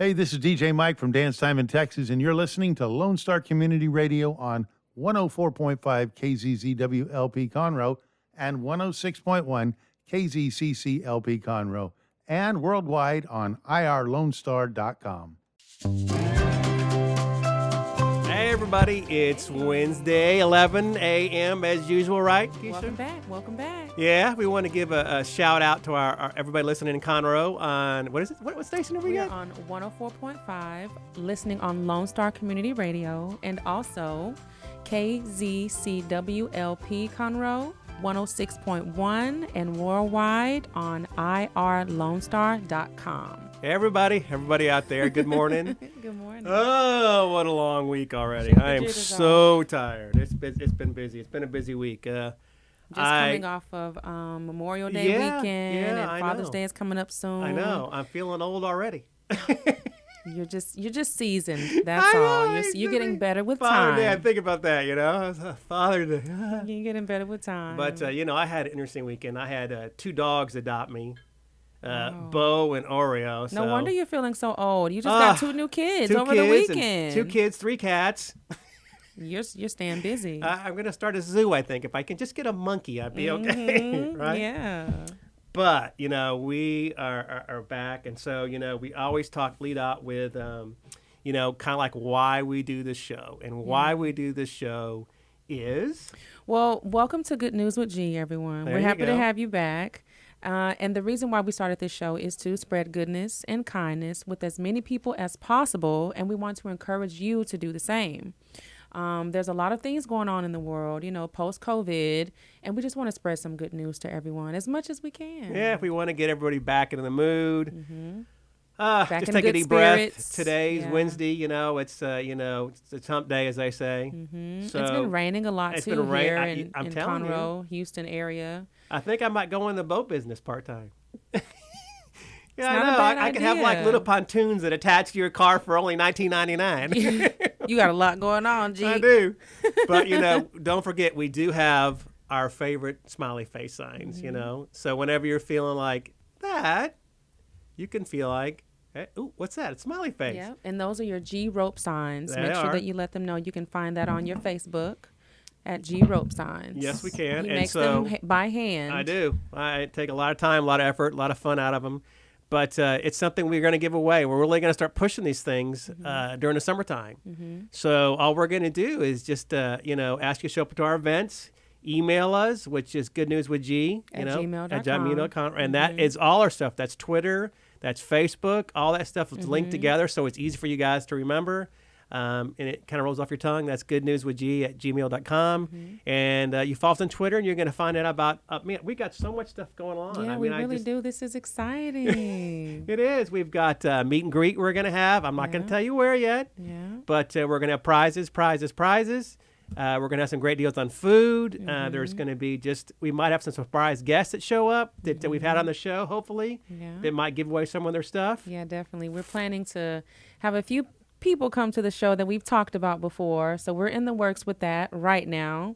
Hey, this is DJ Mike from Dance Time in Texas, and you're listening to Lone Star Community Radio on 104.5 KZZW LP Conroe and 106.1 KZCC LP Conroe, and worldwide on irlonestar.com. Hey, everybody, it's Wednesday, 11 a.m. as usual, right, Keisha? Welcome back. Yeah, we want to give a shout out to our everybody listening in Conroe on, what is it? What station are we We're at? on 104.5, listening on Lone Star Community Radio, and also KZCWLP Conroe, 106.1, and worldwide on irlonestar.com. Everybody out there, good morning. Good morning. Oh, what a long week already. I am so tired. It's been busy. It's been a busy week. Coming off of Memorial Day weekend, and Father's Day is coming up soon. I know. I'm feeling old already. You're just seasoned. That's all. You're getting better with time. Father's Day, I think about that, Father's Day. You're getting better with time. But, I had an interesting weekend. I had 2 dogs adopt me, Bo and Oreo. No wonder you're feeling so old. You just got 2 new kids over the weekend. 2 kids, 3 cats. You're staying busy. I'm going to start a zoo, I think. If I can just get a monkey, I'd be okay, right? Yeah. But, we are back. And so, we always lead out with, kind of like why we do this show. And why we do this show is... Well, welcome to Good News with G, everyone. We're happy to have you back. And the reason why we started this show is to spread goodness and kindness with as many people as possible. And we want to encourage you to do the same. There's a lot of things going on in the world, post-COVID, and we just want to spread some good news to everyone as much as we can. Yeah, if we want to get everybody back into the mood. Mm-hmm. Just take a deep breath. Today's Wednesday, it's it's hump day, as they say. Mm-hmm. So it's been raining a lot, too, here in Conroe, Houston area. I think I might go in the boat business part-time. Yeah, I know. I can have like little pontoons that attach to your car for only $19.99. You got a lot going on, G. I do. But, don't forget, we do have our favorite smiley face signs, So whenever you're feeling like that, you can feel like, hey, ooh, what's that? It's smiley face. Yeah, and those are your G rope signs. Make sure that you let them know. You can find that on your Facebook at G rope signs. Yes, we can. He makes them by hand. I do. I take a lot of time, a lot of effort, a lot of fun out of them. But it's something we're going to give away. We're really going to start pushing these things during the summertime. Mm-hmm. So all we're going to do is just, ask you to show up to our events. Email us, which is goodnewswithg, at gmail.com. At gmail.com. And that is all our stuff. That's Twitter. That's Facebook. All that stuff is linked together, so it's easy for you guys to remember. And it kind of rolls off your tongue. That's goodnewswithg at gmail.com. Mm-hmm. And you follow us on Twitter, and you're going to find out about, we got so much stuff going on. Yeah, we really do. This is exciting. It is. We've got meet and greet we're going to have. I'm not going to tell you where yet. Yeah. But we're going to have prizes. We're going to have some great deals on food. There's going to be we might have some surprise guests that show up that we've had on the show, hopefully. Yeah. That might give away some of their stuff. Yeah, definitely. We're planning to have a few people come to the show that we've talked about before. So we're in the works with that right now.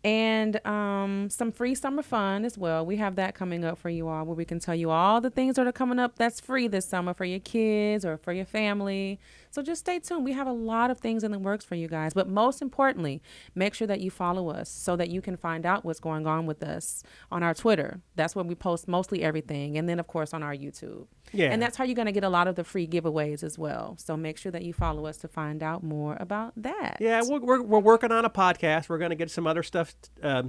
And some free summer fun as well. We have that coming up for you all, where we can tell you all the things that are coming up that's free this summer for your kids or for your family. So just stay tuned. We have a lot of things in the works for you guys. But most importantly, make sure that you follow us so that you can find out what's going on with us on our Twitter. That's where we post mostly everything. And then, of course, on our YouTube. Yeah. And that's how you're going to get a lot of the free giveaways as well. So make sure that you follow us to find out more about that. Yeah, we're working on a podcast. We're going to get some other stuff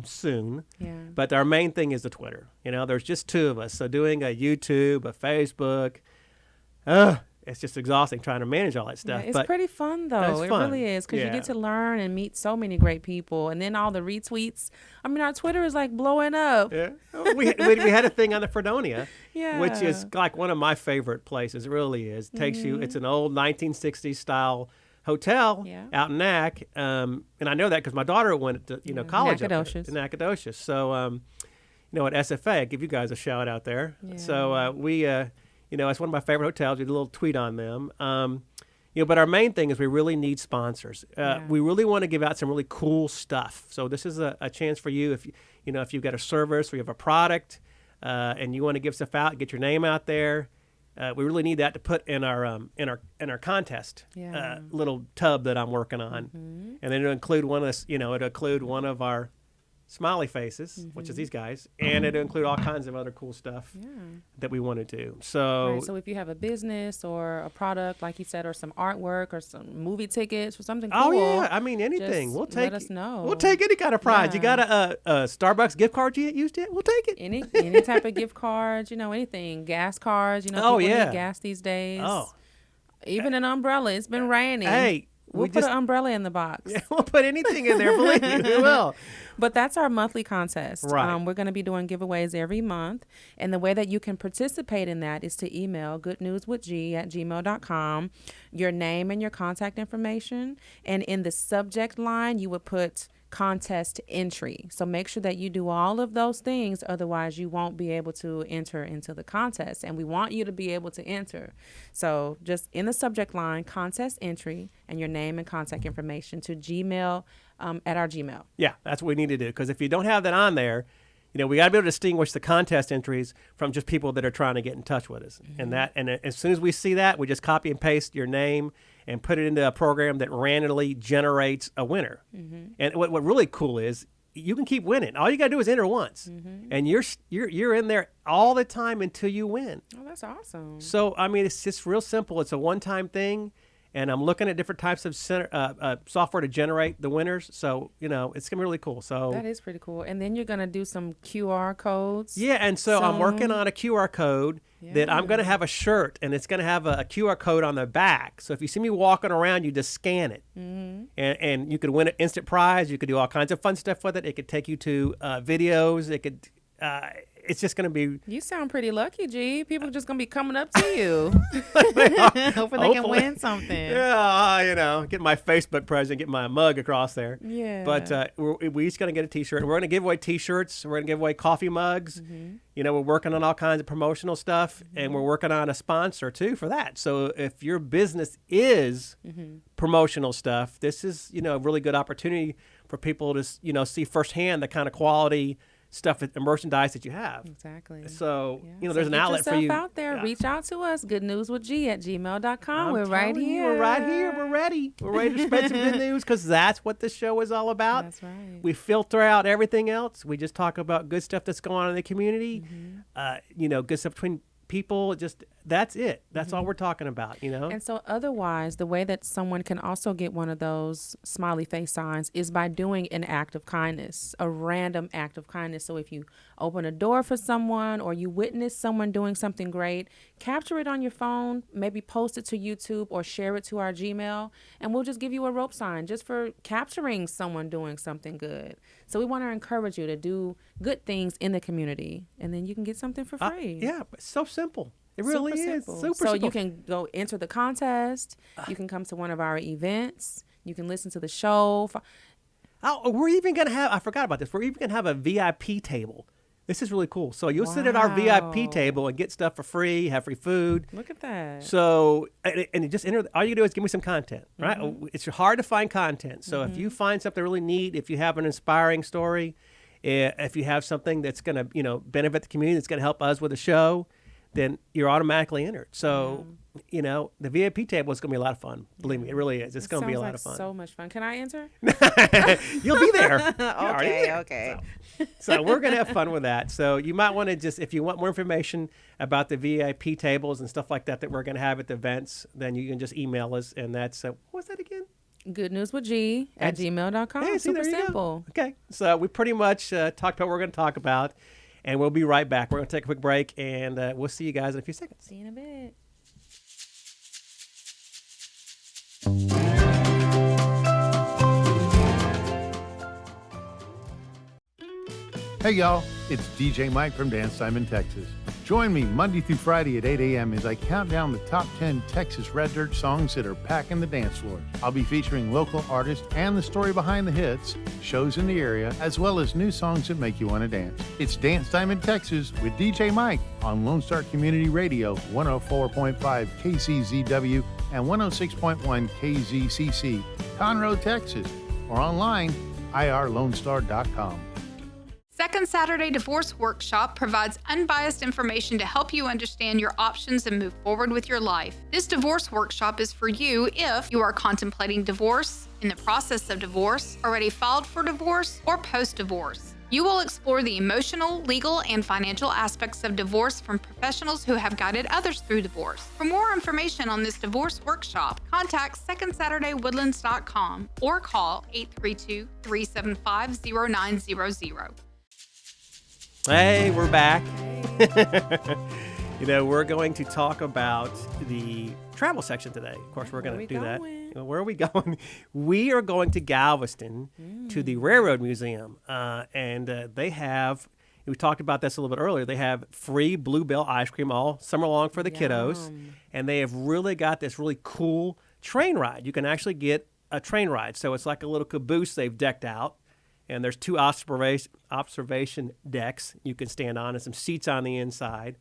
soon. Yeah. But our main thing is the Twitter. There's just 2 of us. So doing a YouTube, a Facebook, it's just exhausting trying to manage all that stuff. Yeah, it's pretty fun, though. It really is, because you get to learn and meet so many great people. And then all the retweets. Our Twitter is like blowing up. Yeah. We had a thing on the Fredonia, which is like one of my favorite places. It really is. Takes you. It's an old 1960s style hotel out in Nac. And I know that because my daughter went to college Nacogdoches. In Nacogdoches. So, at SFA, I give you guys a shout out there. Yeah. So we... it's one of my favorite hotels. We did a little tweet on them. But our main thing is we really need sponsors. We really want to give out some really cool stuff. So this is a chance for you if you've got a service or you have a product and you want to give stuff out, get your name out there. we really need that to put in our contest little tub that I'm working on, and then it'll include it'll include one of our smiley faces, which is these guys, and it'll include all kinds of other cool stuff that we want to do. So, right, so if you have a business or a product, like you said, or some artwork or some movie tickets or something cool. Oh yeah, I mean anything. We'll take. Let us know. We'll take any kind of prize. You got a Starbucks gift card you used it? We'll take it. Any type of gift cards, anything. Gas cards, people need gas these days. Oh, even an umbrella. It's been raining. Hey. We'll put an umbrella in the box. Yeah, we'll put anything in there, believe me, we will. But that's our monthly contest. Right. We're going to be doing giveaways every month. And the way that you can participate in that is to email goodnewswithg@gmail.com, your name and your contact information. And in the subject line, you would put contest entry. So make sure that you do all of those things. Otherwise, you won't be able to enter into the contest. And we want you to be able to enter. So just in the subject line, contest entry, and your name and contact information to Gmail, at our Gmail. Yeah, that's what we need to do. Because if you don't have that on there, we got to be able to distinguish the contest entries from just people that are trying to get in touch with us. And as soon as we see that, we just copy and paste your name and put it into a program that randomly generates a winner. And what really cool is you can keep winning. All you got to do is enter once, and you're in there all the time until you win. Oh, that's awesome. So I mean, it's just real simple. It's a one-time thing. And I'm looking at different types of software to generate the winners. So, it's going to be really cool. So that is pretty cool. And then you're going to do some QR codes. Yeah, and so I'm working on a QR code that I'm going to have a shirt, and it's going to have a QR code on the back. So if you see me walking around, you just scan it. And you could win an instant prize. You could do all kinds of fun stuff with it. It could take you to videos. It could... it's just going to be... You sound pretty lucky, G. People are just going to be coming up to you. Hopefully they can win something. Yeah, get my Facebook present, get my mug across there. Yeah. But we each going to get a T-shirt. We're going to give away T-shirts. We're going to give away coffee mugs. We're working on all kinds of promotional stuff, and we're working on a sponsor, too, for that. So if your business is promotional stuff, this is, a really good opportunity for people to, see firsthand the kind of quality stuff, the merchandise that you have. Exactly. So, there's an outlet for you. Out there. Yeah. Reach out to us. goodnewswithg@gmail.com. We're right here. We're right here. We're ready. We're ready to spread some good news because that's what the show is all about. That's right. We filter out everything else. We just talk about good stuff that's going on in the community. Good stuff between people. Just that's it. That's all we're talking about, And so otherwise, the way that someone can also get one of those smiley face signs is by doing an act of kindness, a random act of kindness. So if you open a door for someone or you witness someone doing something great, capture it on your phone, maybe post it to YouTube or share it to our Gmail, and we'll just give you a rope sign just for capturing someone doing something good. So we want to encourage you to do good things in the community, and then you can get something for free. Yeah, it's so simple. It really is. Super so simple. You can go enter the contest. You can come to one of our events. You can listen to the show. We're even going to have, I forgot about this, we're even going to have a VIP table. This is really cool. So you'll sit at our VIP table and get stuff for free, have free food. Look at that. So, and you just enter, all you do is give me some content, right? It's hard to find content. So if you find something really neat, if you have an inspiring story, if you have something that's going to, benefit the community, that's going to help us with the show, then you're automatically entered. So, the VIP table is going to be a lot of fun. Believe me, it really is. It's going to be a lot of fun. So much fun. Can I enter? You'll be there. Okay. So we're going to have fun with that. So you might want to just, if you want more information about the VIP tables and stuff like that that we're going to have at the events, then you can just email us. And that's, what was that again? goodnewswithg@gmail.com. Hey, Super simple. Okay. So we pretty much talked about what we're going to talk about. And we'll be right back. We're going to take a quick break, and we'll see you guys in a few seconds. See you in a bit. Hey, y'all. It's DJ Mike from Dance Time in Texas. Join me Monday through Friday at 8 a.m. as I count down the top 10 Texas Red Dirt songs that are packing the dance floor. I'll be featuring local artists and the story behind the hits, shows in the area, as well as new songs that make you want to dance. It's Dance Time in Texas with DJ Mike on Lone Star Community Radio, 104.5 KCZW and 106.1 KZCC, Conroe, Texas, or online, irlonestar.com. Second Saturday Divorce Workshop provides unbiased information to help you understand your options and move forward with your life. This divorce workshop is for you if you are contemplating divorce, in the process of divorce, already filed for divorce, or post-divorce. You will explore the emotional, legal, and financial aspects of divorce from professionals who have guided others through divorce. For more information on this divorce workshop, contact secondsaturdaywoodlands.com or call 832-375-0900. Hey, we're back. We're going to talk about the travel section today. Of course, we're going to do that. Where are we going? We are going to Galveston to the Railroad Museum. And they have, we talked about this a little bit earlier, they have free Bluebell ice cream all summer long for the kiddos. And they have really got this really cool train ride. You can actually get a train ride. So it's like a little caboose they've decked out. And there's 2 observation decks you can stand on and some seats on the inside.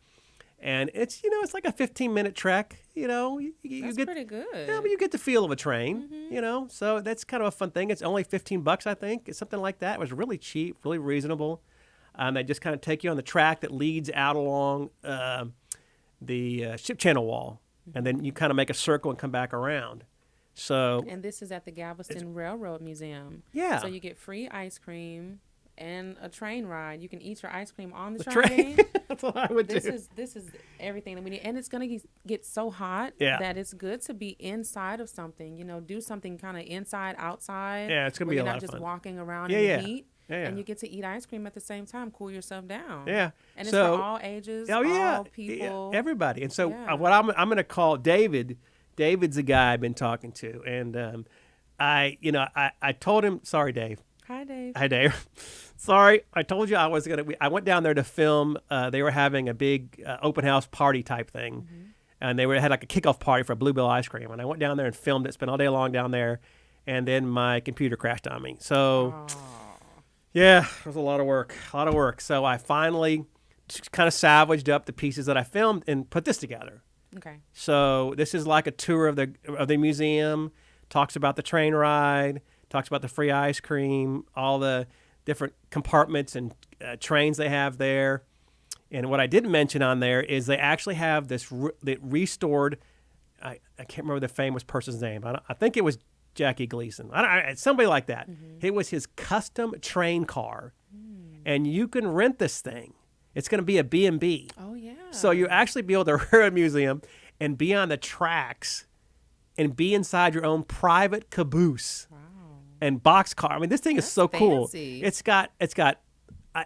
And it's, it's like a 15-minute trek, You That's get, pretty good. Yeah, but you get the feel of a train, So that's kind of a fun thing. It's only $15, I think. It's something like that. It was really cheap, really reasonable. They just kind of take you on the track that leads out along the ship channel wall. And then you kind of make a circle and come back around. So, and this is at the Galveston Railroad Museum. Yeah. So you get free ice cream and a train ride. You can eat your ice cream on the train. That's what I would do. This is everything that we need. And it's going to get so hot that it's good to be inside of something. Do something kind of inside, outside. Yeah, it's going to be a lot of fun. You're not just walking around in the heat. Yeah. And you get to eat ice cream at the same time, cool yourself down. Yeah. And it's for all ages, all people. Everybody. And so what I'm going to call David. David's the guy I've been talking to, and I told him, sorry, Dave. Hi, Dave. Hi, Dave. Sorry, I told you I was I went down there to film. They were having a big open house party type thing, and they had like a kickoff party for Bluebell ice cream, and I went down there and filmed it, spent all day long down there, and then my computer crashed on me. So, yeah, it was a lot of work. So I finally just kind of salvaged up the pieces that I filmed and put this together. Okay. So this is like a tour of the museum, talks about the train ride, talks about the free ice cream, all the different compartments and trains they have there. And what I didn't mention on there is they actually have this restored, I can't remember the famous person's name. I think it was Jackie Gleason. Somebody like that. It was his custom train car. And you can rent this thing. It's going to be a B&B. Oh, yeah. So you actually be able to Railroad Museum and be on the tracks and be inside your own private caboose and boxcar. I mean, this thing is so cool. It's got a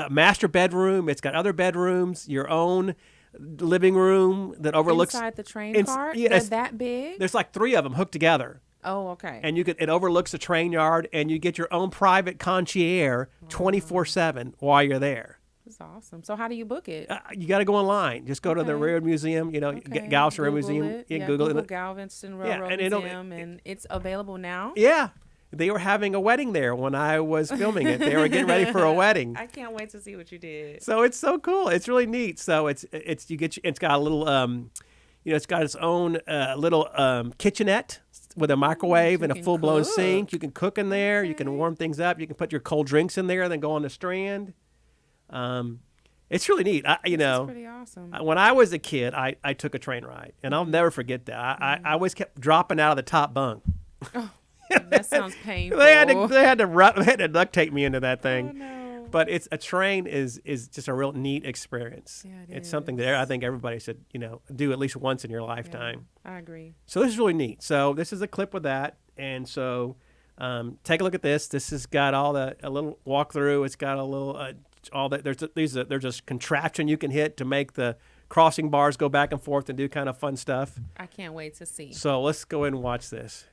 master bedroom. It's got other bedrooms, your own living room that overlooks. Inside the train car? Yeah, They're that big? There's like 3 of them hooked together. Oh, okay. And it overlooks the train yard, and you get your own private concierge 24/7 while you're there. That's awesome. So how do you book it? You got to go online. Just go to the Railroad Museum, Galveston Railroad Museum. Google Galveston Railroad Museum, and it's available now? Yeah. They were having a wedding there when I was filming it. They were getting ready for a wedding. I can't wait to see what you did. So it's so cool. It's really neat. So it's got a little it's got its own little kitchenette with a microwave and a full-blown sink. You can cook in there. You can warm things up. You can put your cold drinks in there and then go on the Strand. It's really neat. It's pretty awesome. When I was a kid, I took a train ride, and I'll never forget that. I always kept dropping out of the top bunk. Oh, that sounds painful. They had to duct tape me into that thing. Oh, no. But a train is just a real neat experience. Yeah, it's something that I think everybody should do at least once in your lifetime. Yeah, I agree. So this is really neat. So this is a clip with that, and so take a look at this. This has got a little walkthrough. It's got a little all that. There's a contraption you can hit to make the crossing bars go back and forth and do kind of fun stuff. I can't wait to see. So let's go ahead and watch this.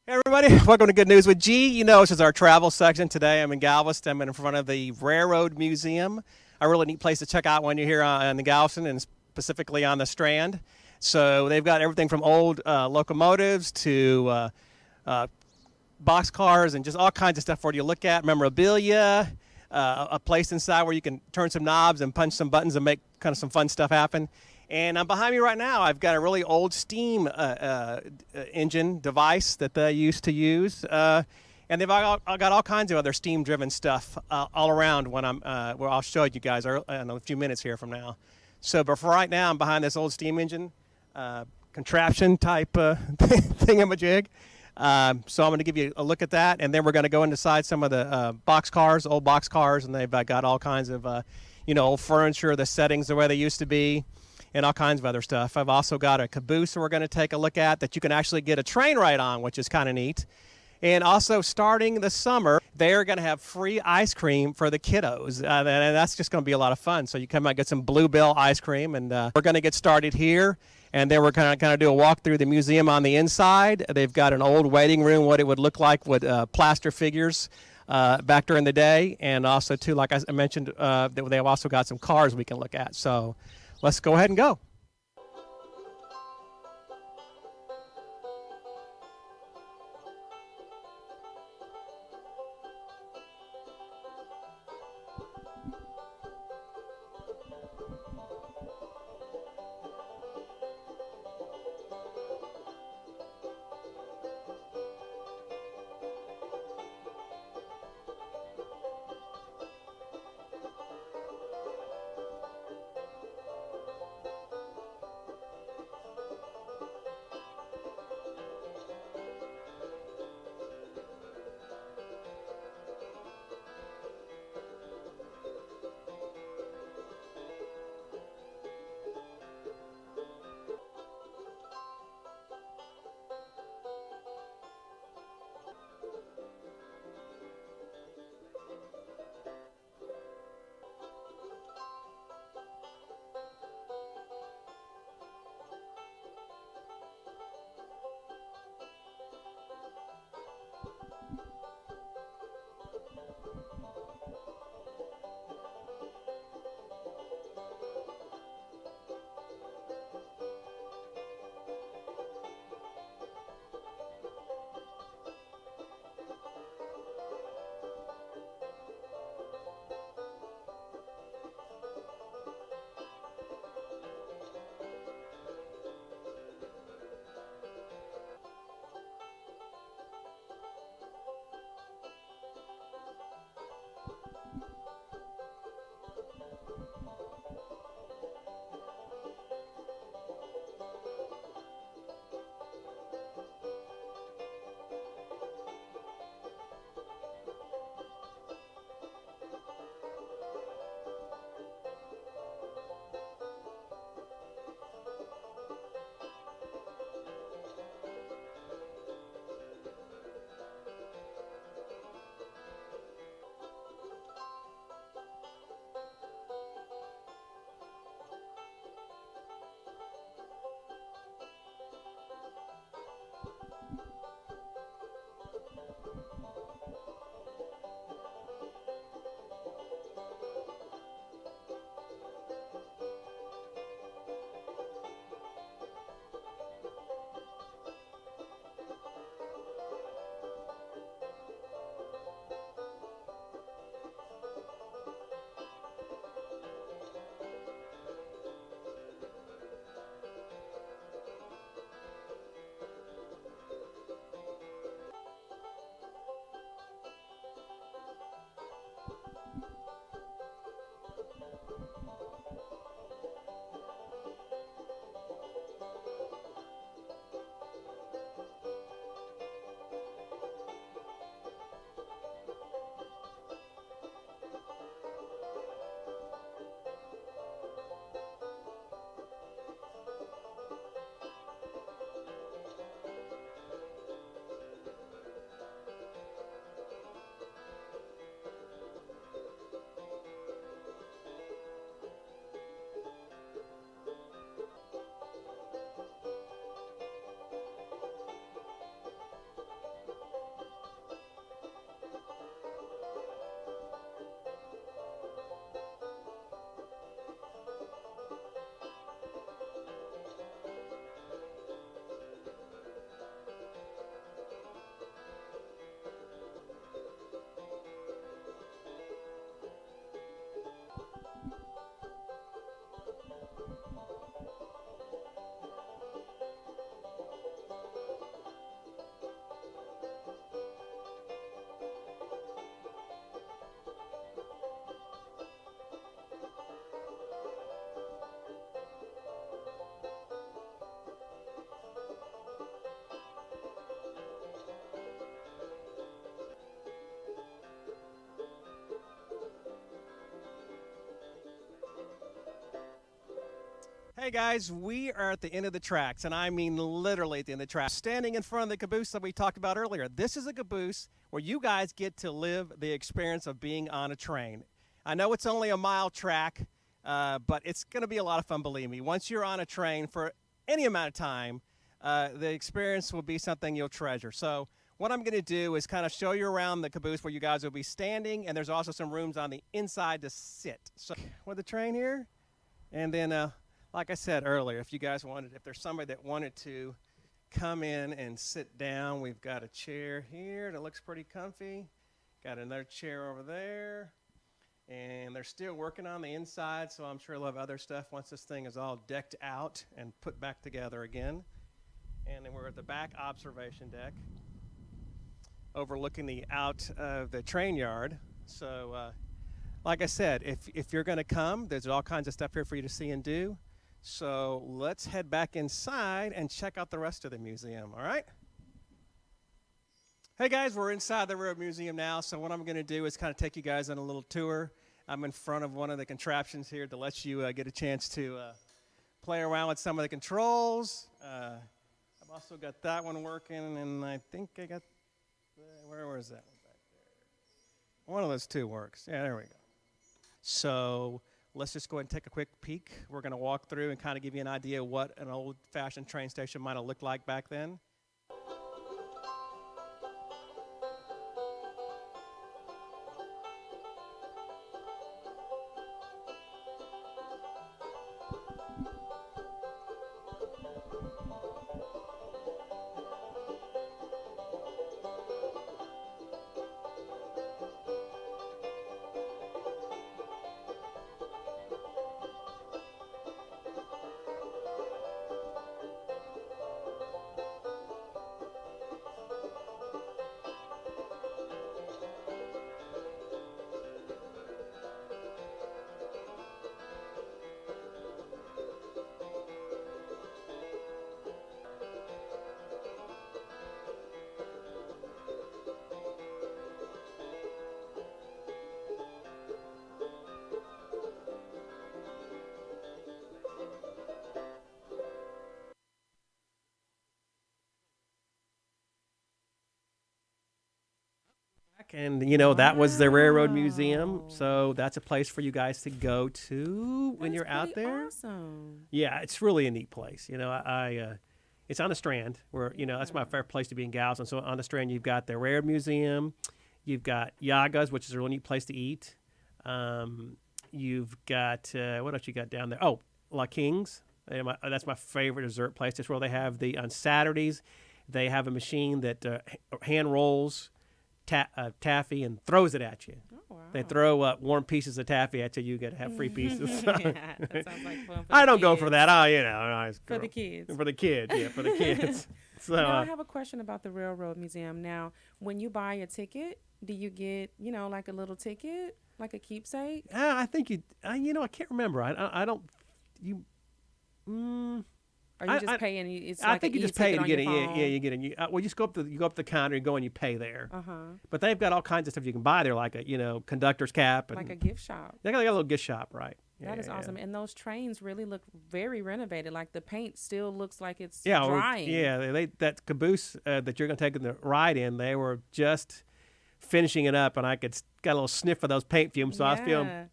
Hey everybody, welcome to Good News with G. This is our travel section. Today I'm in Galveston. I'm in front of the Railroad Museum, a really neat place to check out when you're here on the Galveston and specifically on the Strand. So they've got everything from old locomotives to boxcars and just all kinds of stuff for you to look at, memorabilia, a place inside where you can turn some knobs and punch some buttons and make kind of some fun stuff happen. And behind me right now, I've got a really old steam engine device that they used to use. And they've got all kinds of other steam-driven stuff all around when well, I'll show you guys in a few minutes here from now. So, but for right now, I'm behind this old steam engine contraption type thingamajig. So I'm going to give you a look at that, and then we're going to go inside some of the box cars, old box cars, and they've got all kinds of, old furniture, the settings the way they used to be, and all kinds of other stuff. I've also got a caboose that we're going to take a look at that you can actually get a train ride on, which is kind of neat. And also, starting the summer, they're going to have free ice cream for the kiddos. And that's just going to be a lot of fun. So you come out and get some Bluebell ice cream. And we're going to get started here. And then we're going to do a walk through the museum on the inside. They've got an old waiting room, what it would look like with plaster figures back during the day. And also, too, like I mentioned, they've also got some cars we can look at. So let's go ahead and go. Hey guys, we are at the end of the tracks, and I mean literally at the end of the tracks. Standing in front of the caboose that we talked about earlier. This is a caboose where you guys get to live the experience of being on a train. I know it's only a mile track, but it's going to be a lot of fun, believe me. Once you're on a train for any amount of time, the experience will be something you'll treasure. So what I'm going to do is kind of show you around the caboose where you guys will be standing, and there's also some rooms on the inside to sit. So with the train here, and then like I said earlier, if you guys wanted, if there's somebody that wanted to come in and sit down, we've got a chair here that looks pretty comfy. Got another chair over there. And they're still working on the inside, so I'm sure they'll have other stuff once this thing is all decked out and put back together again. And then we're at the back observation deck, overlooking the out of the train yard. So like I said, if you're going to come, there's all kinds of stuff here for you to see and do. So let's head back inside and check out the rest of the museum, all right? Hey guys, we're inside the Railroad Museum now, so what I'm going to do is kind of take you guys on a little tour. I'm in front of one of the contraptions here to let you get a chance to play around with some of the controls. I've also got that one working, and I think I got, where is that one back there? One of those two works. Yeah, there we go. So let's just go ahead and take a quick peek. We're going to walk through and kind of give you an idea of what an old-fashioned train station might have looked like back then. And, you know, that was the Railroad Museum. So that's a place for you guys to go to when you're out there. Awesome. Yeah, it's really a neat place. You know, it's on the Strand where, you know, that's my favorite place to be in Galveston. So on the Strand, you've got the Railroad Museum. You've got Yaga's, which is a really neat place to eat. You've got, what else you got down there? Oh, La King's. That's my favorite dessert place. That's where they have on Saturdays, they have a machine that hand rolls taffy and throws it at you. Oh, wow. They throw warm pieces of taffy at you. You get to have free pieces. Yeah, that sounds like fun. I don't go for that. Oh, you know, for the kids. For the kids, yeah, for the kids. So now I have a question about the Railroad Museum. Now, when you buy a ticket, do you get, you know, like a little ticket, like a keepsake? I think you know, I can't remember. I don't. You. Or you just pay and it's like I think you just pay and get it. Yeah, you get it. Well, you just go up the counter and go and you pay there. But they've got all kinds of stuff you can buy there, like a conductor's cap and like a gift shop. They got a little gift shop, right? That is awesome. And those trains really look very renovated. Like the paint still looks like it's drying. Yeah, that caboose that you're going to take the ride in, they were just finishing it up, and I got a little sniff of those paint fumes, so I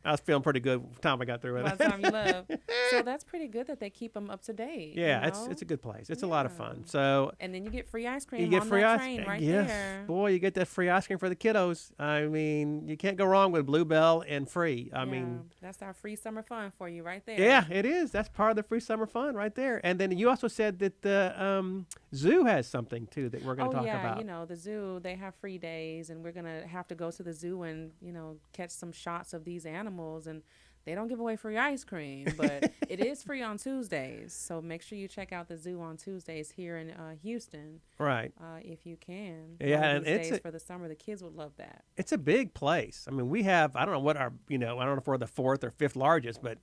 was feeling pretty good by the time I got through with it. By the time you left. So that's pretty good that they keep them up to date. Yeah, you know? it's a good place. It's a lot of fun. So and then you get free ice cream. You get on free that ice train right yes. there. Boy, you get that free ice cream for the kiddos. I mean, you can't go wrong with Bluebell and free. I mean, that's our free summer fun for you right there. Yeah, it is. That's part of the free summer fun right there. And then you also said that the zoo has something too that we're going to talk about. You know, the zoo, they have free days, and we're going to have to go to the zoo and, you know, catch some shots of these animals. And they don't give away free ice cream, but it is free on Tuesdays. So make sure you check out the zoo on Tuesdays here in Houston. Right. If you can. Yeah, and it's for the summer. The kids would love that. It's a big place. I mean, we have, I don't know what our, I don't know if we're the fourth or fifth largest, but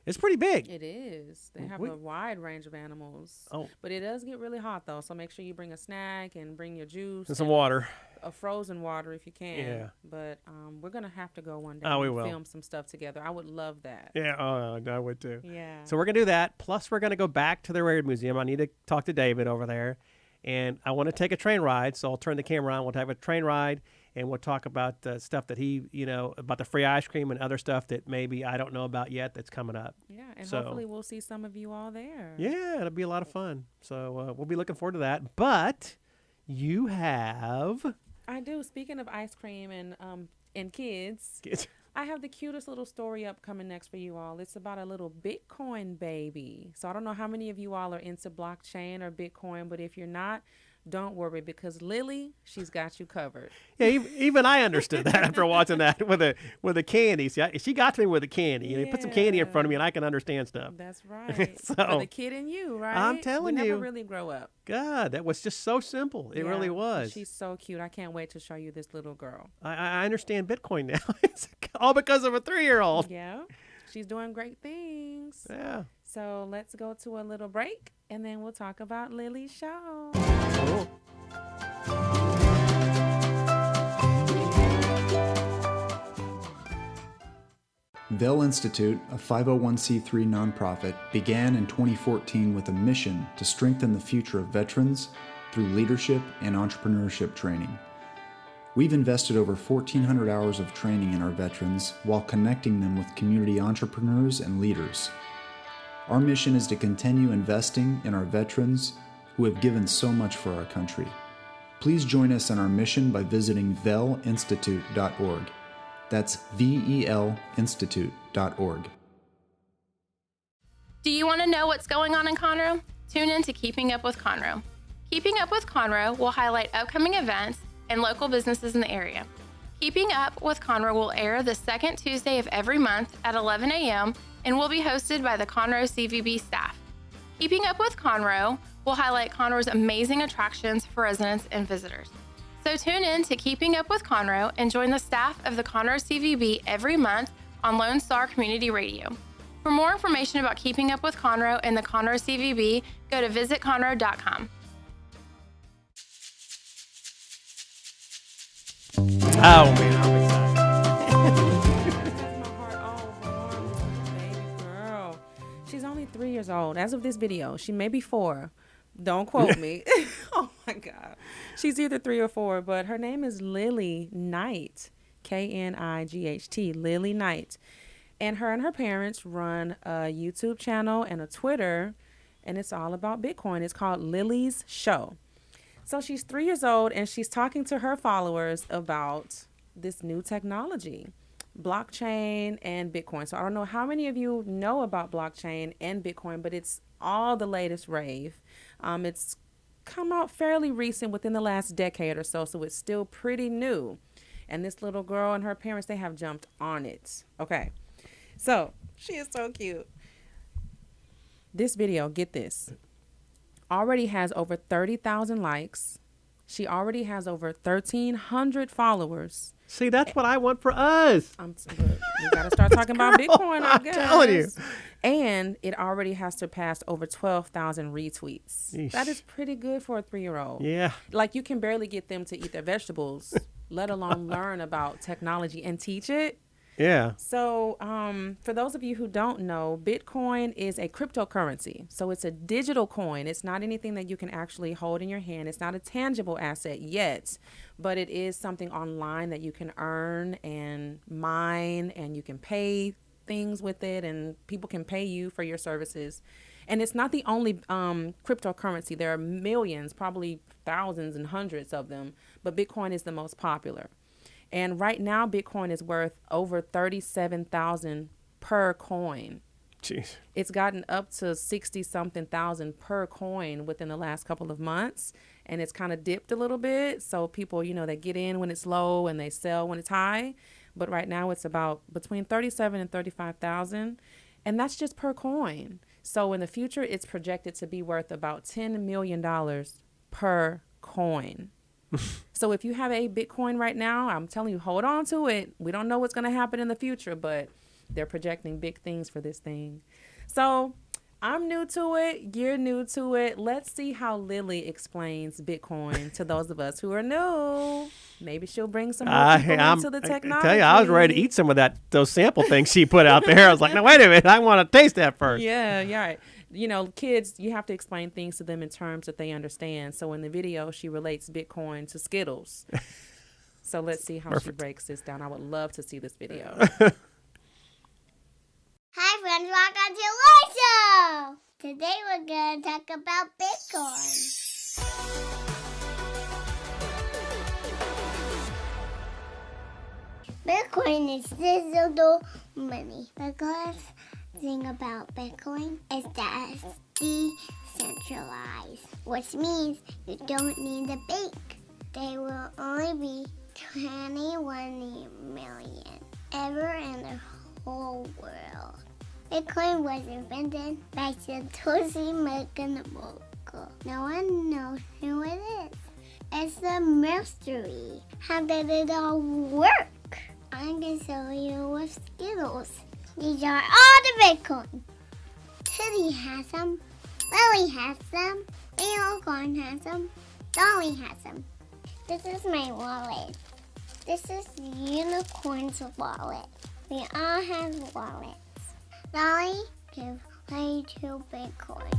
It's pretty big. It is. They have a wide range of animals. Oh. But it does get really hot, though. So make sure you bring a snack and bring your juice. And some water. A frozen water if you can. Yeah. But we're going to have to go one day we and will. film some stuff together. I would love that. Yeah, I would too. Yeah. So we're going to do that. Plus, we're going to go back to the Railroad Museum. I need to talk to David over there. And I want to take a train ride. So I'll turn the camera on. We'll have a train ride. And we'll talk about stuff that he, about the free ice cream and other stuff that maybe I don't know about yet that's coming up. Yeah, and hopefully we'll see some of you all there. Yeah, it'll be a lot of fun. So we'll be looking forward to that. But you have... I do. Speaking of ice cream and kids, I have the cutest little story upcoming next for you all. It's about a little Bitcoin baby. So I don't know how many of you all are into blockchain or Bitcoin, but if you're not, don't worry, because Lily, she's got you covered. Yeah, even I understood that after watching that with a candy. See, she got to me with a candy. You put some candy in front of me, and I can understand stuff. That's right. So, for the kid in you, right? I'm telling we you. never really grow up. God, that was just so simple. It really was. She's so cute. I can't wait to show you this little girl. I understand Bitcoin now. It's all because of a 3-year-old. Yeah, she's doing great things. Yeah. So let's go to a little break, and then we'll talk about Lily's show. Cool. Vell Institute, a 501c3 nonprofit, began in 2014 with a mission to strengthen the future of veterans through leadership and entrepreneurship training. We've invested over 1,400 hours of training in our veterans while connecting them with community entrepreneurs and leaders. Our mission is to continue investing in our veterans who have given so much for our country. Please join us in our mission by visiting vellinstitute.org. That's VELinstitute.org. Do you want to know what's going on in Conroe? Tune in to Keeping Up with Conroe. Keeping Up with Conroe will highlight upcoming events and local businesses in the area. Keeping Up with Conroe will air the second Tuesday of every month at 11 a.m. and will be hosted by the Conroe CVB staff. Keeping Up with Conroe will highlight Conroe's amazing attractions for residents and visitors. So tune in to Keeping Up with Conroe and join the staff of the Conroe CVB every month on Lone Star Community Radio. For more information about Keeping Up with Conroe and the Conroe CVB, go to visitconroe.com. Oh, man, I'm excited. My heart all warm. This little baby girl. She's only 3 years old. As of this video, she may be 4. Don't quote me. Oh my God. She's either 3 or 4, but her name is Lily Knight. Knight. Lily Knight. And her parents run a YouTube channel and a Twitter, and it's all about Bitcoin. It's called Lily's Show. So she's 3 years old, and she's talking to her followers about this new technology, blockchain and Bitcoin. So I don't know how many of you know about blockchain and Bitcoin, but it's all the latest rave. It's come out fairly recent, within the last decade or so, so it's still pretty new. And this little girl and her parents, they have jumped on it. Okay, so she is so cute. This video, get this, already has over 30,000 likes. She already has over 1,300 followers. See, that's what I want for us. We got to start talking about Bitcoin, I guess. I'm telling you. And it already has surpassed over 12,000 retweets. Eesh. That is pretty good for a 3-year-old. Yeah. Like, you can barely get them to eat their vegetables, let alone learn about technology and teach it. Yeah. So for those of you who don't know, Bitcoin is a cryptocurrency. So it's a digital coin. It's not anything that you can actually hold in your hand. It's not a tangible asset yet, but it is something online that you can earn and mine, and you can pay things with it, and people can pay you for your services. And it's not the only cryptocurrency. There are millions, probably thousands and hundreds of them, but Bitcoin is the most popular. And right now, Bitcoin is worth over $37,000 per coin. Jeez. It's gotten up to 60-something thousand per coin within the last couple of months, and it's kind of dipped a little bit. So people, they get in when it's low and they sell when it's high. But right now, it's about between 37 and 35,000, and that's just per coin. So in the future, it's projected to be worth about $10 million per coin. So if you have a Bitcoin right now, I'm telling you, hold on to it. We don't know what's going to happen in the future, but they're projecting big things for this thing. So I'm new to it. You're new to it. Let's see how Lily explains Bitcoin to those of us who are new. Maybe she'll bring some more people into the technology. I tell you, I was ready to eat some of those sample things she put out there. I was like, no, wait a minute. I want to taste that first. Yeah, yeah. You know, kids, you have to explain things to them in terms that they understand. So in the video, she relates Bitcoin to Skittles. So let's see how she breaks this down. I would love to see this video. Hi friends, welcome to our show! Today we're going to talk about Bitcoin. Bitcoin is digital money. The good thing about Bitcoin is that it's decentralized, which means you don't need a bank. There will only be 21 million ever in the whole world. Bitcoin was invented by Satoshi Nakamoto. No one knows who it is. It's a mystery. How did it all work? I'm going to show you with Skittles. These are all the Bitcoin. Teddy has them. Lily has them. Unicorn has them. Dolly has them. This is my wallet. This is Unicorn's wallet. We all have wallets. Dolly can play to Bitcoin.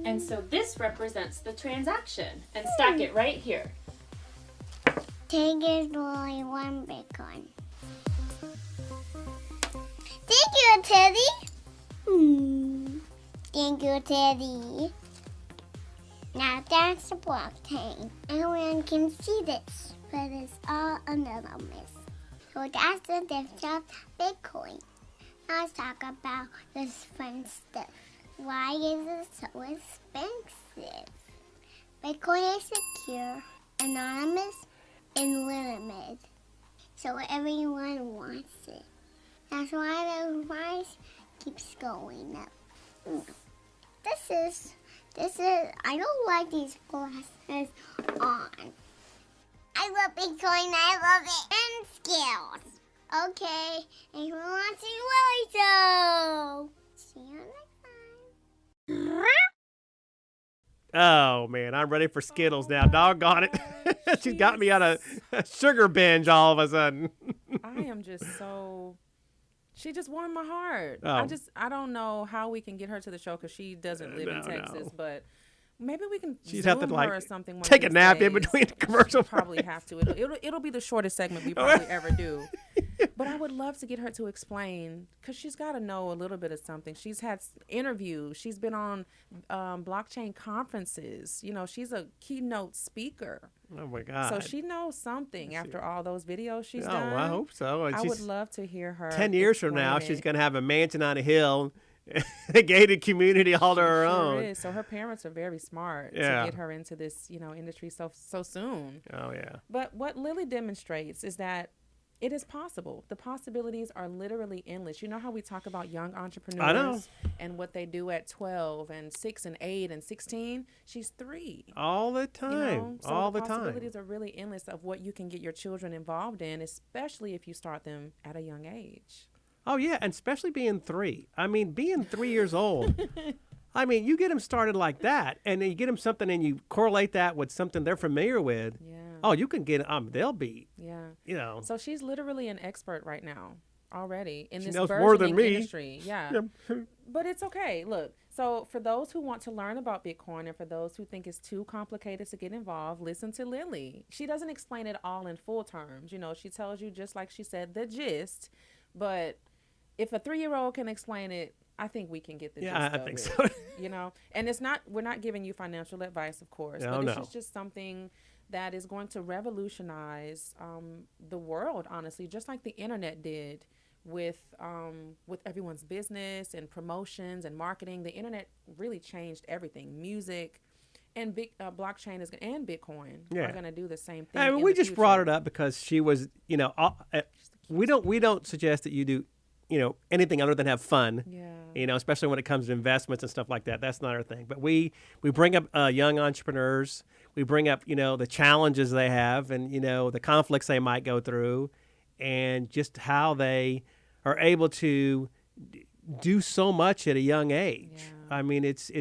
And so this represents the transaction. And stack it right here. Take is only one Bitcoin. Thank you, Teddy. Thank you, Teddy. Now that's the blockchain. Everyone can see this, but it's all anonymous. So that's the difference of Bitcoin. Now let's talk about this fun stuff. Why is it so expensive? Bitcoin is secure, anonymous, and limited. So everyone wants it. That's why the price keeps going up. This is, I don't like these glasses on. I love Bitcoin, I love it, and skills. Okay, thanks for watching Willie Show. See you next time. Oh, man, I'm ready for Skittles now. Doggone it. She's got me on a sugar binge all of a sudden. I am just so... She just warmed my heart. Oh. I don't know how we can get her to the show because she doesn't live in Texas, but maybe we can She'd Zoom have to, her or something. One take of a these nap in days. between commercial Probably breaks. have to. It'll be the shortest segment we probably ever do. But I would love to get her to explain because she's got to know a little bit of something. She's had interviews. She's been on blockchain conferences. You know, she's a keynote speaker. Oh, my God. So she knows something after all those videos she's Oh, done. well, I hope so. And I she's, would love to hear her. 10 years from now, explain she's it. going to have a mansion on a hill, a gated community all to her Sure own. is. So her parents are very smart Yeah. to get her into this, industry so soon. Oh, yeah. But what Lily demonstrates is that it is possible. The possibilities are literally endless. You know how we talk about young entrepreneurs I know. and what they do at 12 and 6 and 8 and 16? She's 3. All the time. So all the the time. possibilities are really endless of what you can get your children involved in, especially if you start them at a young age. Oh, yeah, and especially being 3. I mean, being 3 years old. I mean, you get them started like that, and then you get them something and you correlate that with something they're familiar with. Yeah. Oh, you can get they'll be, Yeah. So she's literally an expert right now already in She this knows more than burgeoning me. industry. Yeah. But it's okay. Look, so for those who want to learn about Bitcoin and for those who think it's too complicated to get involved, listen to Lily. She doesn't explain it all in full terms. She tells you, just like she said, the gist. But if a 3-year-old can explain it, I think we can get the gist I of think it, so. And we're not giving you financial advice, of course, No, but it's no. just something that is going to revolutionize the world, honestly, just like the internet did with everyone's business and promotions and marketing. The internet really changed everything. Music and blockchain and Bitcoin are going to do the same thing. I mean, we just brought it up because she was, we don't suggest that you do, anything other than have fun. Yeah. Especially when it comes to investments and stuff like that. That's not our thing. But we bring up young entrepreneurs. We bring up, the challenges they have and, the conflicts they might go through. and just how they are able to do so much at a young age. Yeah. I mean, it's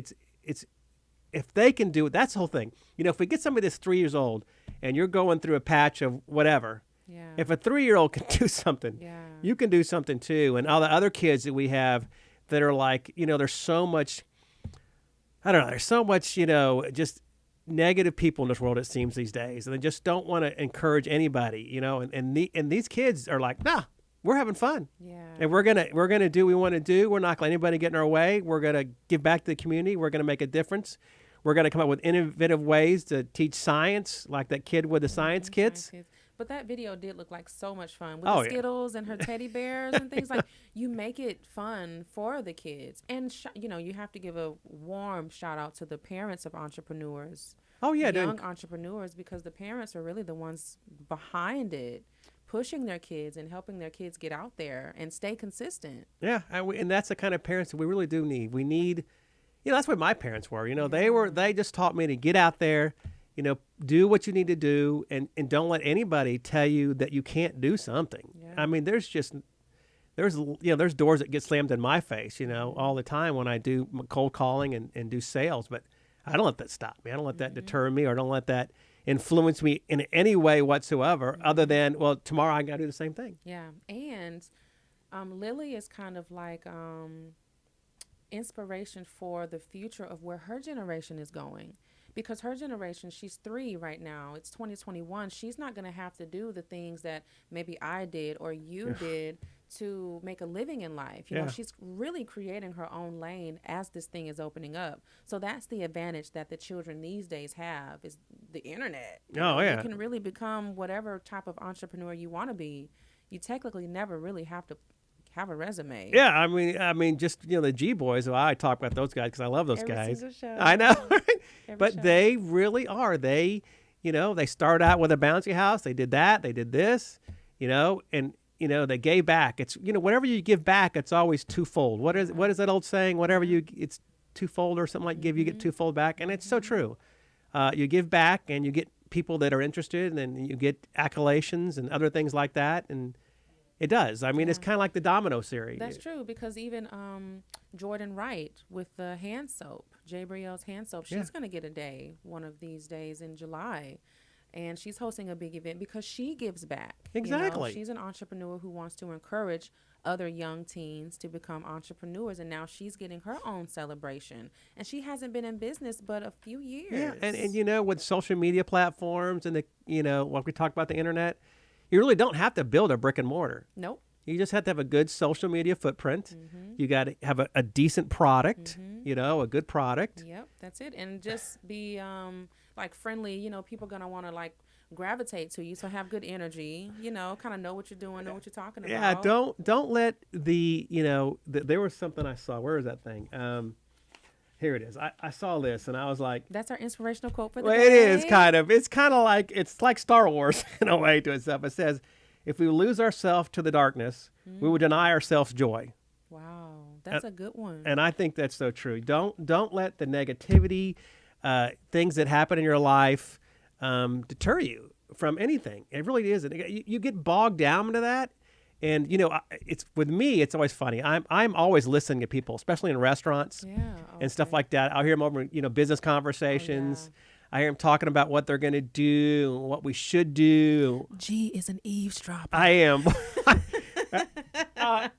if they can do it, that's the whole thing. You know, if we get somebody that's 3 years old and you're going through a patch of whatever, Yeah. if a 3-year-old can do something, Yeah. you can do something too. And all the other kids that we have that are like, you know, there's so much, I don't know, there's so much, you know, just negative people in this world, it seems, these days. And they just don't want to encourage anybody, you know, and these kids are like, nah, we're having fun. Yeah. And we're gonna do what we want to do. We're not gonna let anybody get in our way. We're gonna give back to the community. We're gonna make a difference. We're gonna come up with innovative ways to teach science, like that kid with the science kits. But that video did look like so much fun with Oh, the yeah. Skittles and her teddy bears and things like. You make it fun for the kids, and you know, you have to give a warm shout out to the parents of entrepreneurs. Oh yeah, young entrepreneurs, because the parents are really the ones behind it, pushing their kids and helping their kids get out there and stay consistent. Yeah, and that's the kind of parents that we really do need. We need, you know, that's what my parents were. You know, they just taught me to get out there, you know, do what you need to do, and don't let anybody tell you that you can't do something. Yeah. I mean, there's doors that get slammed in my face, you know, all the time when I do cold calling and do sales, but I don't let that stop me. I don't let that deter me, or don't let that influence me in any way whatsoever, other than, well, tomorrow I got to do the same thing. Yeah. And Lily is kind of like inspiration for the future of where her generation is going. Because her generation, she's 3 right now. It's 2021. She's not going to have to do the things that maybe I did or you did to make a living in life. You know, she's really creating her own lane as this thing is opening up. So that's the advantage that the children these days have, is the internet. You can really become whatever type of entrepreneur you want to be. You technically never really have to have a resume. Yeah, I mean, just, you know, the G boys. Well, I talk about those guys because I love those Every guys. single show. I know, Every but show. they really are. They, you know, they started out with a bouncy house. They did that. They did this. You know, and you know, they gave back. It's, you know, whatever you give back, it's always twofold. What is that old saying? Whatever it's twofold or something like give, you get twofold back, and it's so true. You give back, and you get people that are interested, and then you get accolades and other things like that, and it does. I mean, it's kind of like the domino series. That's true, because even Jordan Wright with the hand soap, J. Brielle's hand soap, she's going to get a day one of these days in July. And she's hosting a big event because she gives back. Exactly. You know, she's an entrepreneur who wants to encourage other young teens to become entrepreneurs, and now she's getting her own celebration. And she hasn't been in business but a few years. Yeah, and you know, with social media platforms and the, you know, what we talked about, the internet, you really don't have to build a brick and mortar. Nope. You just have to have a good social media footprint. You got to have a decent product, you know, a good product. Yep, that's it. And just be like friendly. You know, people going to want to like gravitate to you. So have good energy, you know, kind of know what you're doing, know what you're talking about. Yeah, don't let the, you know, there was something I saw. Where is that thing? Here it is. I saw this and I was like, that's our inspirational quote for the well, day. it is kind of. It's kind of like, it's like Star Wars in a way to itself. It says, if we lose ourselves to the darkness, we will deny ourselves joy. Wow, that's a good one. And I think that's so true. Don't let the negativity, things that happen in your life, deter you from anything. It really isn't. You get bogged down into that. And, you know, it's with me, it's always funny. I'm always listening to people, especially in restaurants and stuff like that. I'll hear them over, you know, business conversations. I hear them talking about what they're going to do, what we should do. G is an eavesdropper. I am. I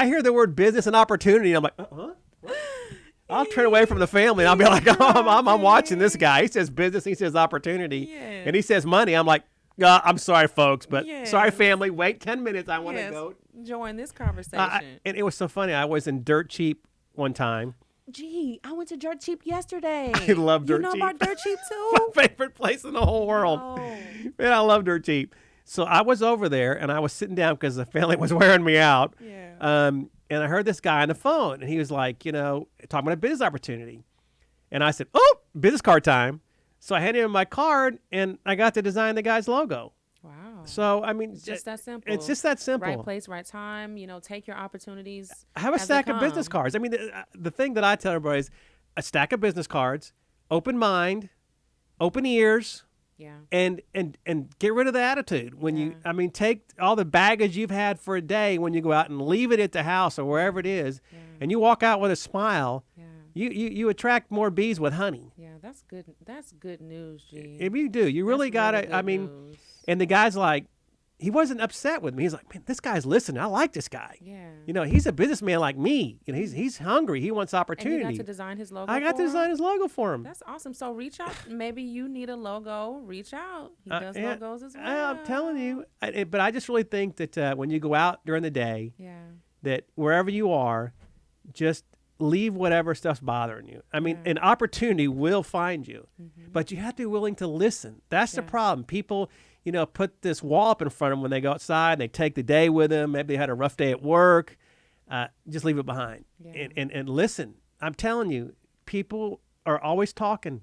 hear the word business and opportunity, and I'm like, huh? I'll turn away from the family, and I'll be like, oh, I'm watching this guy. He says business, he says opportunity, and he says money. I'm like, I'm sorry, folks, but sorry, family. Wait 10 minutes. I want to go join this conversation. And it was so funny. I was in Dirt Cheap one time. Gee, I went to Dirt Cheap yesterday. I love Dirt Cheap. You know about Dirt Cheap too? My favorite place in the whole world. Man, I love Dirt Cheap. So I was over there, and I was sitting down because the family was wearing me out. And I heard this guy on the phone, and he was like, you know, talking about a business opportunity. And I said, oh, business card time. So I handed him my card, and I got to design the guy's logo. Wow. So, I mean, it's just that simple. It's just that simple. Right place, right time. You know, take your opportunities. Have a stack of business cards. I mean, the thing that I tell everybody is a stack of business cards, open mind, open ears, Yeah. And get rid of the attitude when you, I mean, take all the baggage you've had for a day when you go out and leave it at the house or wherever it is, and you walk out with a smile. Yeah. You attract more bees with honey. Yeah, that's good. That's good news, G. If you do, you really got to, I mean, news. and the guy's like, he wasn't upset with me. He's like, man, this guy's listening. I like this guy. Yeah. You know, he's a businessman like me. You know, he's hungry. He wants opportunity. And you got to design his logo. I got to design his logo for him. That's awesome. So reach out. Maybe you need a logo. Reach out. He does yeah, logos as well. I'm telling you. But I just really think that when you go out during the day, that wherever you are, just leave whatever stuff's bothering you. I mean, an opportunity will find you, but you have to be willing to listen. That's the problem. People, you know, put this wall up in front of them when they go outside. And they take the day with them. Maybe they had a rough day at work. Just leave it behind and listen. I'm telling you, people are always talking.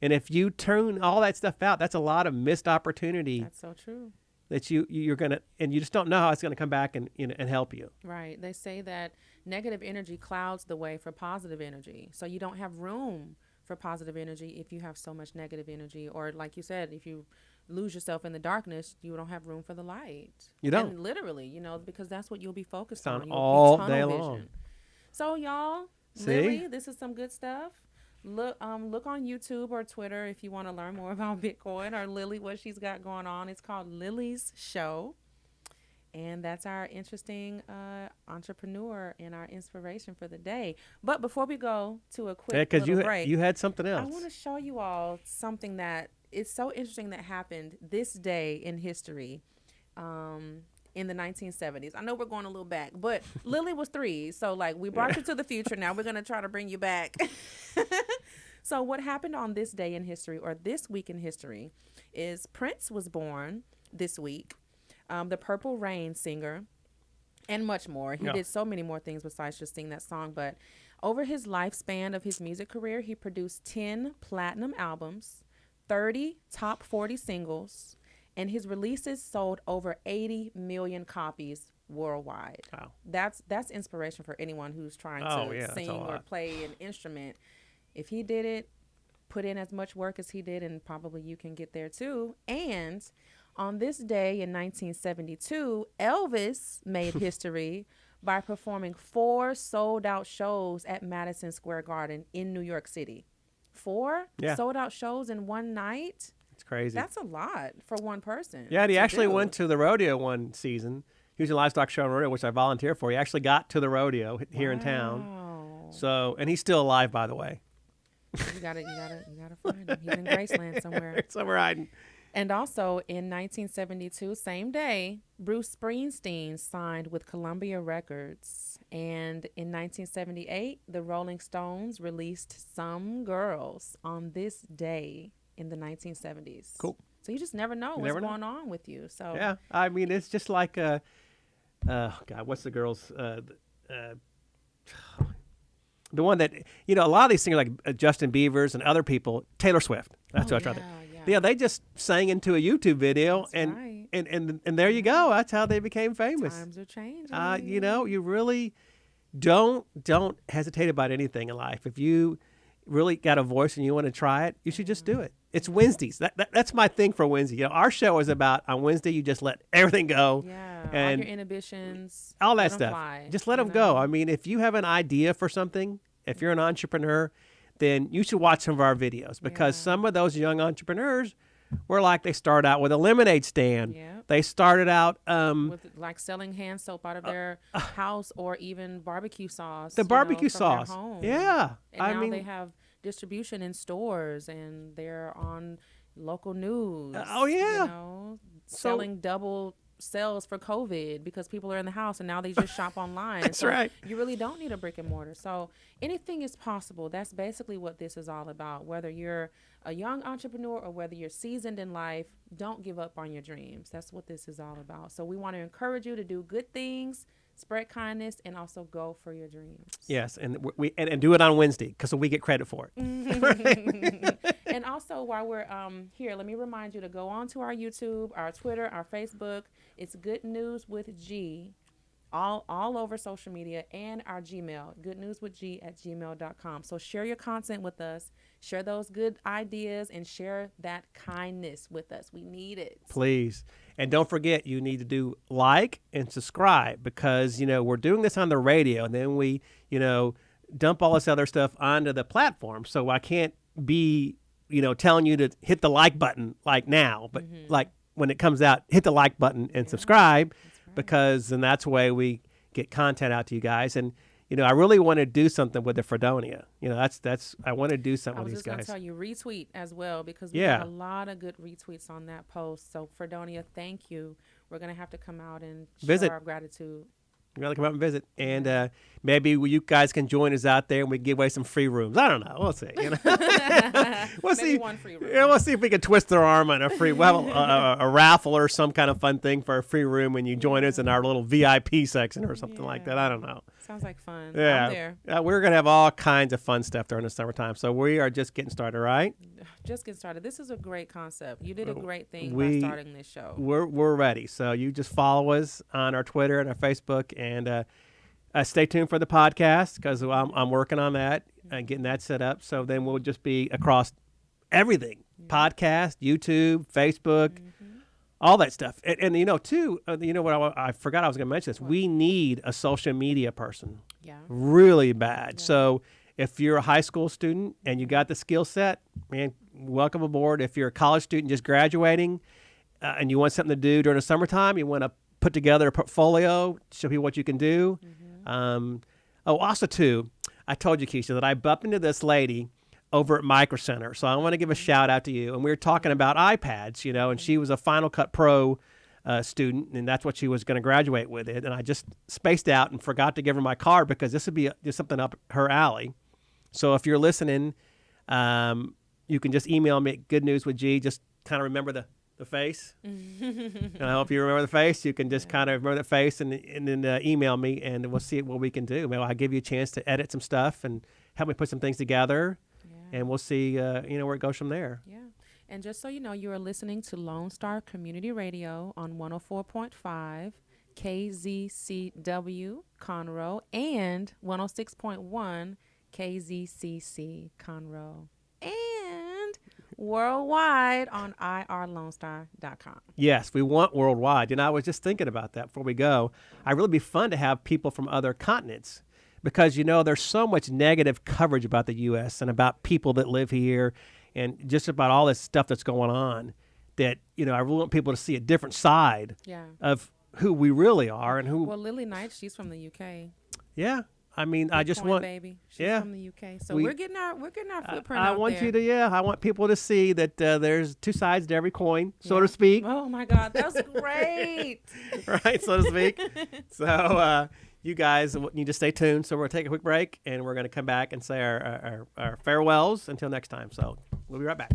And if you tune all that stuff out, that's a lot of missed opportunity. That's so true. That you're going to, and you just don't know how it's going to come back and help you. Right. They say that negative energy clouds the way for positive energy. So you don't have room for positive energy if you have so much negative energy. Or like you said, if you lose yourself in the darkness, you don't have room for the light. You don't. And literally, you know, because that's what you'll be focused on on. all day long. So y'all, Lily, this is some good stuff. Look on YouTube or Twitter if you want to learn more about Bitcoin or Lily, what she's got going on. It's called Lily's Show. And that's our interesting entrepreneur and our inspiration for the day. But before we go to a quick little break, you had something else. I want to show you all something that is so interesting that happened this day in history in the 1970s. I know we're going a little back, but Lily was 3. So, like, we brought you to the future. Now we're going to try to bring you back. So what happened on this day in history or this week in history is Prince was born this week. The Purple Rain singer, and much more. He did so many more things besides just sing that song. But over his lifespan of his music career, he produced 10 platinum albums, 30 top 40 singles, and his releases sold over 80 million copies worldwide. Wow. That's inspiration for anyone who's trying to sing or play an instrument. If he did it, put in as much work as he did, and probably you can get there too. And on this day in 1972, Elvis made history by performing 4 sold-out shows at Madison Square Garden in New York City. 4 sold-out shows in one night? It's crazy. That's a lot for one person. Yeah, and he actually went to the rodeo one season. He was in a livestock show on rodeo, which I volunteered for. He actually got to the rodeo here in town. So, and he's still alive, by the way. You gotta find him. He's in Graceland somewhere. Somewhere hiding. And also in 1972, same day, Bruce Springsteen signed with Columbia Records. And in 1978, the Rolling Stones released Some Girls on this day in the 1970s. Cool. So you just never know what's going on with you. So yeah, I mean, it's just like, God, what's the girl's, the one that, you know, a lot of these singers like Justin Bieber's and other people, Taylor Swift. That's what I was trying to think. Yeah, they just sang into a YouTube video, and there you go. That's how they became famous. Times are changing. You know, you really don't hesitate about anything in life. If you really got a voice and you want to try it, you should just do it. It's Wednesdays. That's my thing for Wednesday. You know, our show is about on Wednesday. You just let everything go. Yeah, and all your inhibitions, all that stuff. Fly, just let them go. I mean, if you have an idea for something, if you're an entrepreneur, then you should watch some of our videos because some of those young entrepreneurs were like, they started out with a lemonade stand. Yep. They started out with like selling hand soap out of their house or even barbecue sauce. The barbecue from sauce. Their home. Yeah. And now they have distribution in stores and they're on local news. You know, selling double sales for COVID because people are in the house and now they just shop online. That's right. You really don't need a brick and mortar. So anything is possible. That's basically what this is all about. Whether you're a young entrepreneur or whether you're seasoned in life, don't give up on your dreams. That's what this is all about. So we want to encourage you to do good things, spread kindness, and also go for your dreams. Yes, and we do it on Wednesday because we get credit for it. And also, while we're here, let me remind you to go on to our YouTube, our Twitter, our Facebook. It's Good News with G, all over social media, and our Gmail, goodnewswithg@gmail.com. So share your content with us. share those good ideas and share that kindness with us. We need it. Please. And don't forget, you need to do like and subscribe because, we're doing this on the radio and then we, dump all this other stuff onto the platform. So I can't be, telling you to hit the like button like now, but like when it comes out, hit the like button and subscribe because then that's the way we get content out to you guys. And, I really want to do something with the Fredonia. I want to do something with these guys. I was just going to tell you, retweet as well because we got a lot of good retweets on that post. So Fredonia, thank you. We're going to have to come out and visit. Show our gratitude. You gotta come out and visit, and maybe you guys can join us out there, and we give away some free rooms. I don't know. We'll see. We'll see. One free room. Yeah, we'll see if we can twist their arm on a free. We'll have a raffle or some kind of fun thing for a free room when you join us in our little VIP section or something like that. I don't know. Sounds like fun. Yeah, I'm there. We're gonna have all kinds of fun stuff during the summertime. So we are just getting started, right? Just getting started. This is a great concept. You did a great thing by starting this show. We're ready. So you just follow us on our Twitter and our Facebook, and stay tuned for the podcast because I'm working on that and getting that set up. So then we'll just be across everything: podcast, YouTube, Facebook, all that stuff. And too, what I forgot I was going to mention this. We need a social media person. Yeah. Really bad. Yeah. So if you're a high school student and you got the skill set, man, welcome aboard. If you're a college student just graduating and you want something to do during the summertime, you want to put together a portfolio, show people what you can do. Also, too, I told you, Keshia, that I bumped into this lady over at Micro Center. So I want to give a shout out to you. And we were talking about iPads, and she was a Final Cut Pro student, and that's what she was going to graduate with it. And I just spaced out and forgot to give her my card because this would be just something up her alley. So if you're listening, you can just email me at Good News with G. Just kind of remember the face. And I hope you remember the face. You can just kind of remember the face and then email me, and we'll see what we can do. Maybe I'll give you a chance to edit some stuff and help me put some things together, and we'll see where it goes from there. Yeah. And just so you know, you are listening to Lone Star Community Radio on 104.5 KZCW Conroe and 106.1 KZCC Conroe. And worldwide on irlonestar.com. Yes, we want worldwide. I was just thinking about that before we go. It'd really be fun to have people from other continents because, there's so much negative coverage about the U.S. and about people that live here and just about all this stuff that's going on that, I really want people to see a different side of who we really are and who. Well, Lily Knight, she's from the U.K. Yeah. I mean, I just want, baby. She's from the UK, so we're getting our footprint. I out want there. you to, I want people to see that there's two sides to every coin, so to speak. Oh my God, that's great. Right, so to speak. So you guys need to stay tuned. So we're gonna take a quick break, and we're gonna come back and say our farewells until next time. So we'll be right back.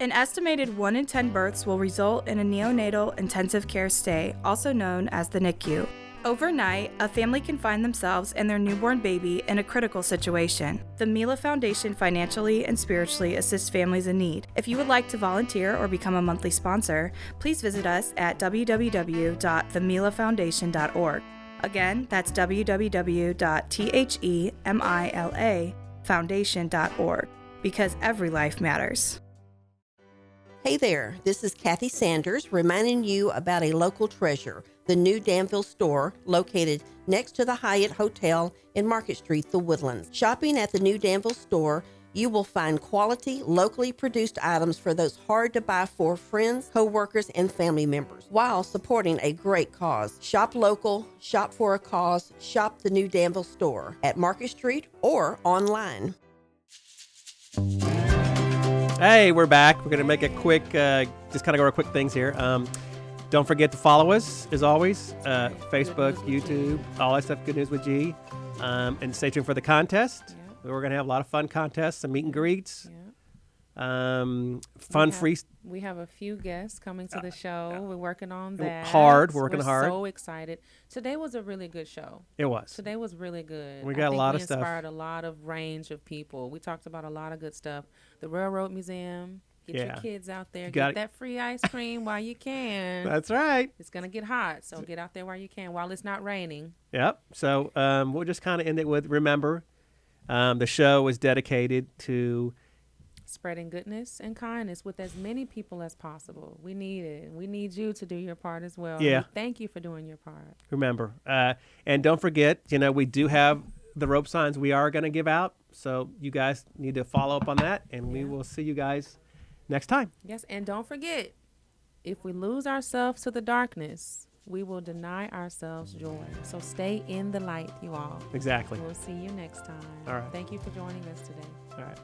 An estimated 1 in 10 births will result in a neonatal intensive care stay, also known as the NICU. Overnight, a family can find themselves and their newborn baby in a critical situation. The Mila Foundation financially and spiritually assists families in need. If you would like to volunteer or become a monthly sponsor, please visit us at www.themilafoundation.org. Again, that's www.themilafoundation.org, because every life matters. Hey there, this is Kathy Sanders reminding you about a local treasure, the new Danville store located next to the Hyatt Hotel in Market Street, The Woodlands. Shopping at the new Danville store, you will find quality, locally produced items for those hard to buy for friends, co-workers, and family members, while supporting a great cause. Shop local, shop for a cause, shop the new Danville store at Market Street or online. Hey, we're back. We're going to make a quick, just kind of go over quick things here. Don't forget to follow us, as always, Facebook, YouTube, all that stuff, Good News with G. And stay tuned for the contest. Yeah. We're going to have a lot of fun contests, some meet and greets. Yeah. We have a few guests coming to the show. We're working on that. We're working hard. We're so excited. Today was a really good show. It was. Today was really good. We got a lot of stuff. We inspired a lot of range of people. We talked about a lot of good stuff. The Railroad Museum, Get your kids out there. Got Get that free ice cream while you can. That's right. It's going to get hot, so get out there while you can, while it's not raining. Yep. So we'll just kind of end it with, remember, the show is dedicated to spreading goodness and kindness with as many people as possible. We need it. We need you to do your part as well. Yeah. Thank you for doing your part. Remember. And don't forget, we do have the rope signs we are going to give out. So you guys need to follow up on that, and we will see you guys next time. Yes, and don't forget, if we lose ourselves to the darkness, we will deny ourselves joy. So stay in the light, you all. Exactly. We'll see you next time. All right. Thank you for joining us today. All right.